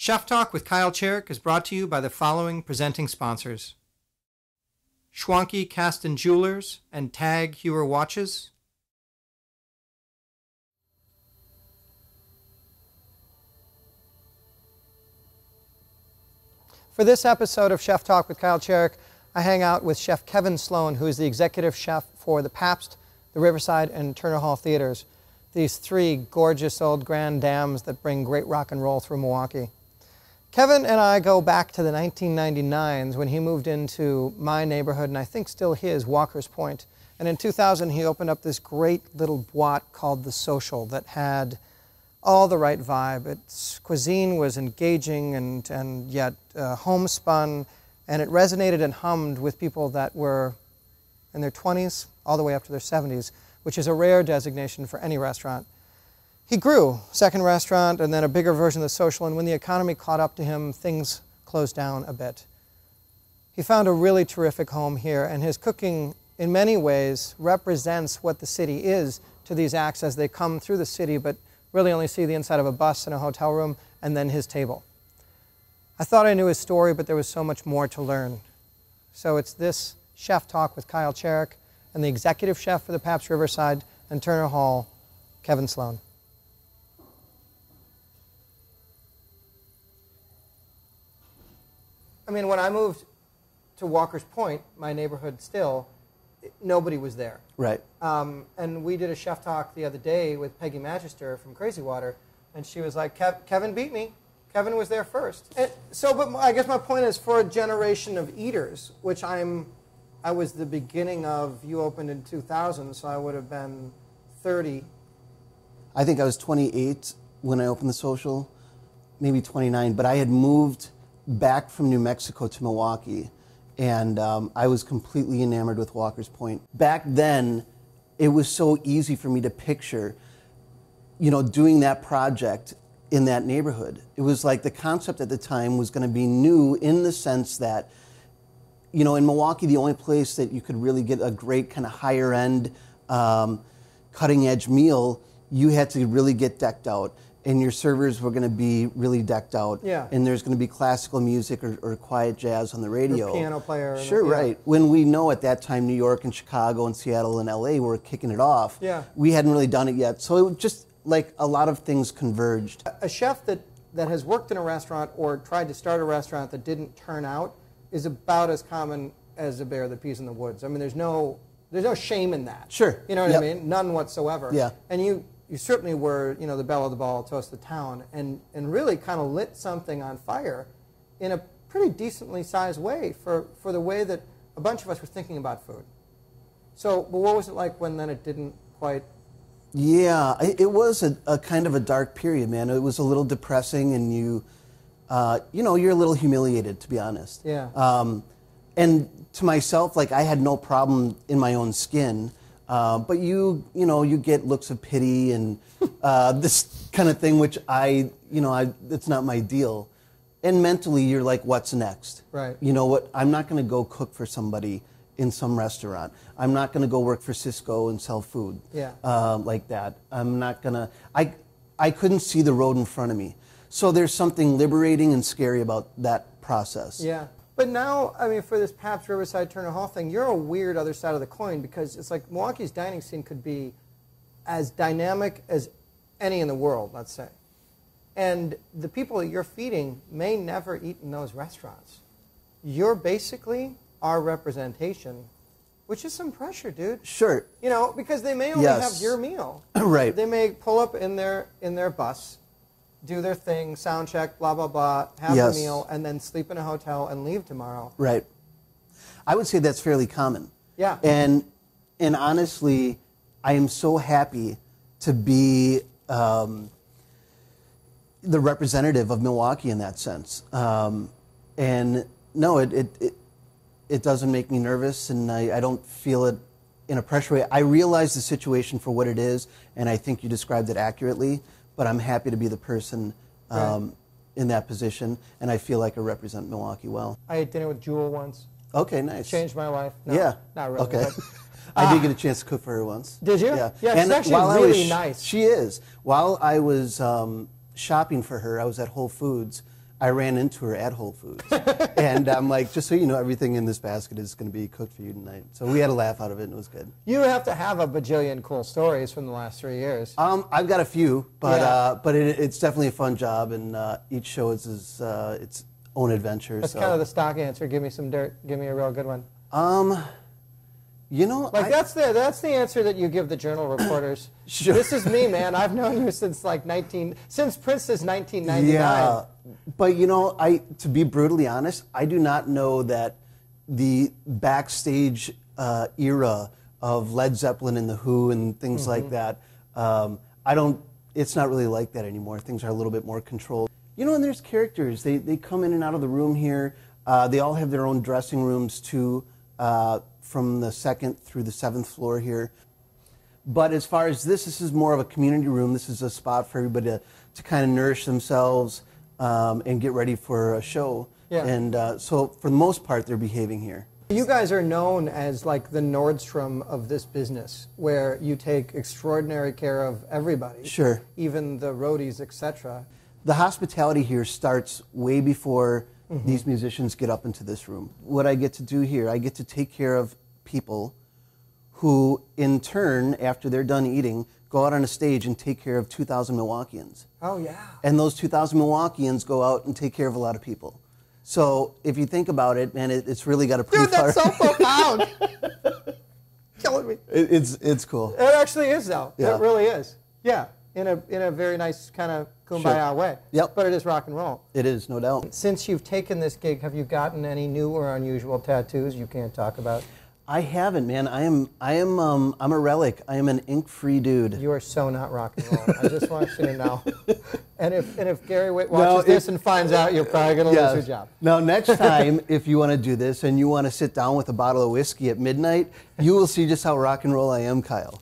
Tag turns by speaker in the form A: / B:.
A: Chef Talk with Kyle Cherek is brought to you by the following presenting sponsors: Schwanke-kasten Jewelers and Tag Heuer Watches, For this episode of Chef Talk with Kyle Cherek, I hang out with Chef Kevin Sloan, who is the executive chef for the Pabst, the Riverside, and Turner Hall theaters. These three gorgeous old grand dams that bring great rock and roll through Milwaukee. Kevin and I go back to the 1999s when he moved into my neighborhood, and I think still his, Walker's Point. And in 2000, he opened up this great little boîte called The Social that had all the right vibe. Its cuisine was engaging and yet homespun, and it resonated and hummed with people that were in their 20s all the way up to their 70s, which is a rare designation for any restaurant. He grew, second restaurant and then a bigger version of The Social, and when the economy caught up to him, things closed down a bit. He found a really terrific home here, and his cooking in many ways represents what the city is to these acts as they come through the city, but really only see the inside of a bus and a hotel room and then his table. I thought I knew his story, but there was so much more to learn. So it's this Chef Talk with Kyle Cherek and the executive chef for the Pabst Riverside and Turner Hall, Kevin Sloan. I mean, when I moved to Walker's Point, my neighborhood still, nobody was there.
B: Right.
A: And we did a Chef Talk the other day with Peggy Magister from Crazy Water, and she was like, Kevin beat me. Kevin was there first. And so, but I guess my point is, for a generation of eaters, which I was the beginning of, you opened in 2000, so I would have been 30.
B: I think I was 28 when I opened The Social, maybe 29, but I had moved back from New Mexico to Milwaukee, and I was completely enamored with Walker's Point. Back then, it was so easy for me to picture, doing that project in that neighborhood. It was like the concept at the time was going to be new in the sense that, in Milwaukee, the only place that you could really get a great kind of higher end, cutting edge meal, you had to really get decked out. And your servers were going to be really decked out.
A: Yeah.
B: And there's going to be classical music or quiet jazz on the radio.
A: Or piano player.
B: Sure, right. When we know at that time New York and Chicago and Seattle and LA were kicking it off, we hadn't really done it yet. So it was just like a lot of things converged.
A: A chef that has worked in a restaurant or tried to start a restaurant that didn't turn out is about as common as a bear that pees in the woods. I mean, there's no shame in that.
B: Sure.
A: You know what I mean? None whatsoever.
B: Yeah.
A: And you certainly were, the belle of the ball, toast of the town, and really kind of lit something on fire in a pretty decently sized way for the way that a bunch of us were thinking about food. So, but what was it like when then it didn't quite?
B: Yeah, it was a kind of a dark period, man. It was a little depressing, and you're a little humiliated, to be honest.
A: Yeah.
B: And to myself, like, I had no problem in my own skin. But you get looks of pity and this kind of thing, which it's not my deal. And mentally, you're like, what's next?
A: Right.
B: You know what? I'm not going to go cook for somebody in some restaurant. I'm not going to go work for Cisco and sell food.
A: Yeah.
B: Like that. I'm not going to. I couldn't see the road in front of me. So there's something liberating and scary about that process.
A: Yeah. But now, I mean, for this Pabst Riverside Turner Hall thing, you're a weird other side of the coin, because it's like Milwaukee's dining scene could be as dynamic as any in the world, let's say. And the people that you're feeding may never eat in those restaurants. You're basically our representation, which is some pressure, dude.
B: Sure.
A: Because they may only have your meal.
B: Right.
A: They may pull up in their bus, do their thing, sound check, blah, blah, blah, have a meal, and then sleep in a hotel and leave tomorrow.
B: Right. I would say that's fairly common.
A: Yeah.
B: And honestly, I am so happy to be the representative of Milwaukee in that sense. And no, it doesn't make me nervous, and I don't feel it in a pressure way. I realize the situation for what it is, and I think you described it accurately. But I'm happy to be the person in that position, and I feel like I represent Milwaukee well.
A: I ate dinner with Jewel once.
B: Okay, nice.
A: Changed my life. No,
B: yeah.
A: Not really.
B: Okay. I did get a chance to cook for her once.
A: Did you?
B: Yeah.
A: Yeah, she's actually really nice.
B: She is. While I was shopping for her, I was at Whole Foods. I ran into her at Whole Foods. And I'm like, just so you know, everything in this basket is going to be cooked for you tonight. So we had a laugh out of it, and it was good.
A: You have to have a bajillion cool stories from the last 3 years.
B: I've got a few, but it's definitely a fun job, and each show is its own adventure.
A: That's kind of the stock answer. Give me some dirt. Give me a real good one.
B: You know,
A: like that's the answer that you give the Journal reporters.
B: Sure.
A: This is me, man. I've known you since since Prince's 1999.
B: Yeah, but you know, to be brutally honest, I do not know that the backstage era of Led Zeppelin and the Who and things like that. It's not really like that anymore. Things are a little bit more controlled. You know, and there's characters. They come in and out of the room here. They all have their own dressing rooms too. From the 2nd through the 7th floor here. But as far as this is more of a community room. This is a spot for everybody to kind of nourish themselves and get ready for a show.
A: Yeah.
B: And so for the most part, they're behaving here.
A: You guys are known as like the Nordstrom of this business, where you take extraordinary care of everybody.
B: Sure.
A: Even the roadies, etc.
B: The hospitality here starts way before these musicians get up into this room. What I get to do here, I get to take care of people who, in turn, after they're done eating, go out on a stage and take care of 2,000 Milwaukeeans.
A: Oh, yeah.
B: And those 2,000 Milwaukeeans go out and take care of a lot of people. So if you think about it, man, it's really got a pretty
A: Dude, that's so profound. Killing me.
B: It's cool.
A: It actually is, though.
B: Yeah.
A: It really is. Yeah, in a very nice kind of kumbaya way.
B: Yep.
A: But it is rock and roll.
B: It is, no doubt.
A: Since you've taken this gig, have you gotten any new or unusual tattoos you can't talk about?
B: I haven't, man. I'm a relic. I am an ink-free dude.
A: You are so not rock and roll. I just want you to know. And if Gary Witt watches this and finds out, you're probably going to lose your job.
B: Now, next time, if you want to do this and you want to sit down with a bottle of whiskey at midnight, you will see just how rock and roll I am, Kyle.